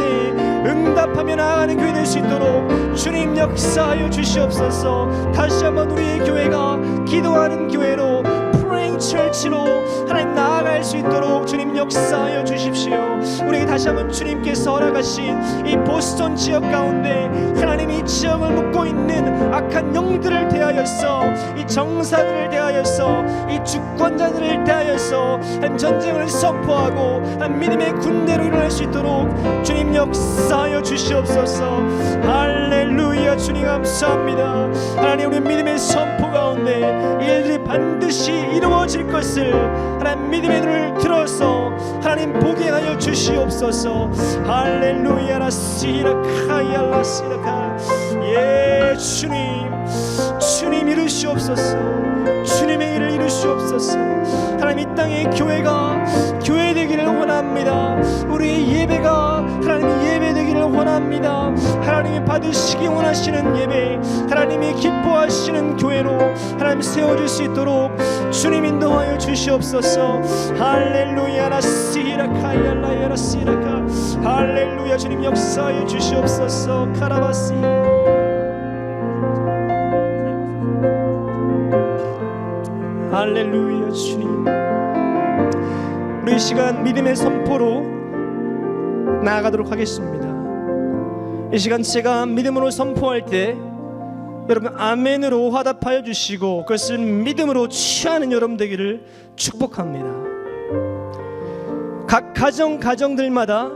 응답하며 나아가는 교회 될 수 있도록 주님 역사하여 주시옵소서. 다시 한번 우리의 교회가 기도하는 교회로, 프레잉 처치로 하나님 나아갈 수 있도록 주님 역사하여 주십시오. 우리에게 다시 한번 주님께서 허락하신 이 보스턴 지역 가운데 하나님 이 지역을 묶고 있는 악한 영들을 대하여서, 이 정사들을 대하여서, 이 주권자들을 대하여서 전쟁을 선포하고 믿음의 군대로 일어날 수 있도록 주님 역사하여 주시옵소서. 할렐루야. 주님 감사합니다. 하나님 우리 믿음의 선포 가운데 이 일들이 반드시 이루어질 것을 하나님 믿음의 눈을 들어서 하나님 보게 하여 주시옵소서. 할렐루야. 라시라카야 라시라카. 예, 주님 이루시옵소서. 주님의 일을 이루시옵소서. 하나님 이 땅의 교회가 교회 되기를 원합니다. 우리의 예배가 하나님의 예배 되기를 원합니다. 하나님이 받으시기 원하시는 예배, 하나님이 기뻐하시는 교회로 하나님 세워줄 수 있도록 주님 인도하여 주시옵소서. 할렐루야. 라시라카야 라시라카. 할렐루야. 주님 역사하여 주시옵소서. 카라바시. 할렐루야. 주님, 우리 이 시간 믿음의 선포로 나아가도록 하겠습니다. 이 시간 제가 믿음으로 선포할 때 여러분 아멘으로 화답하여 주시고 그것을 믿음으로 취하는 여러분 되기를 축복합니다. 각 가정들마다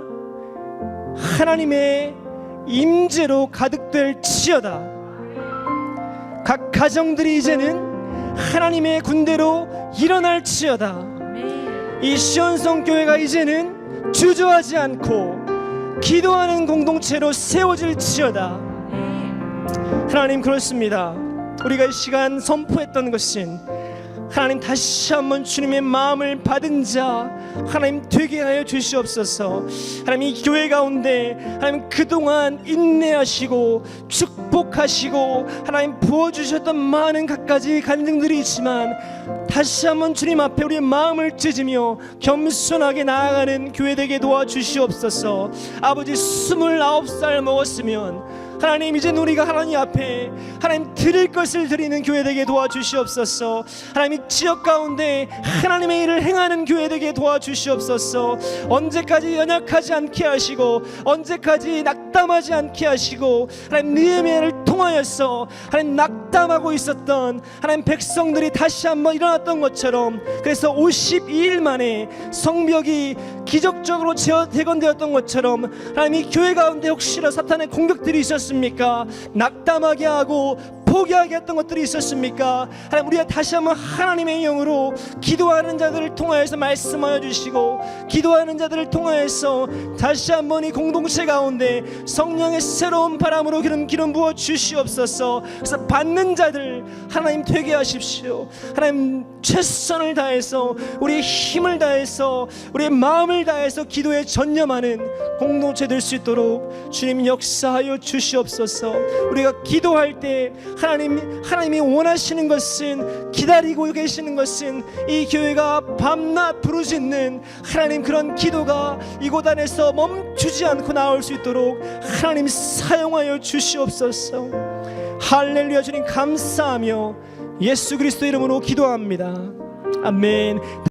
하나님의 임재로 가득될 지어다. 각 가정들이 이제는 하나님의 군대로 일어날지어다. 이 시온성 교회가 이제는 주저하지 않고 기도하는 공동체로 세워질지어다. 하나님 그렇습니다. 우리가 이 시간 선포했던 것은 하나님 다시 한번 주님의 마음을 받은 자 하나님 되게 하여 주시옵소서. 하나님 이 교회 가운데 하나님 그동안 인내하시고 축복하시고 하나님 부어주셨던 많은 갖가지 간증들이 있지만 다시 한번 주님 앞에 우리의 마음을 찢으며 겸손하게 나아가는 교회 되게 도와주시옵소서. 아버지 29살 먹었으면 하나님, 이제 우리가 하나님 앞에 하나님 드릴 것을 드리는 교회 되게 도와주시옵소서. 하나님, 지역 가운데 하나님의 일을 행하는 교회 되게 도와주시옵소서. 언제까지 연약하지 않게 하시고 언제까지 낙담하지 않게 하시고, 하나님 느헤미야를 통하여서 하나님 낙담하고 있었던 하나님 백성들이 다시 한번 일어났던 것처럼, 그래서 52일 만에 성벽이 기적적으로 재건되었던 것처럼 하나님, 이 교회 가운데 혹시나 사탄의 공격들이 있었습니까? 낙담하게 하고 포기하게 했던 것들이 있었습니까? 하나님, 우리가 다시 한번 하나님의 영으로 기도하는 자들을 통하여서 말씀하여 주시고, 기도하는 자들을 통하여서 다시 한번 이 공동체 가운데 성령의 새로운 바람으로 기름 부어 주시옵소서. 그래서 받는 자들 하나님 되게 하십시오. 하나님, 최선을 다해서 우리의 힘을 다해서 우리의 마음을 다해서 기도에 전념하는 공동체 될 수 있도록 주님 역사하여 주시옵소서. 우리가 기도할 때 하나님이 원하시는 것은, 기다리고 계시는 것은 이 교회가 밤낮 부르짖는 하나님 그런 기도가 이곳 안에서 멈추지 않고 나올 수 있도록 하나님 사용하여 주시옵소서. 할렐루야. 주님 감사하며 예수 그리스도 이름으로 기도합니다. 아멘.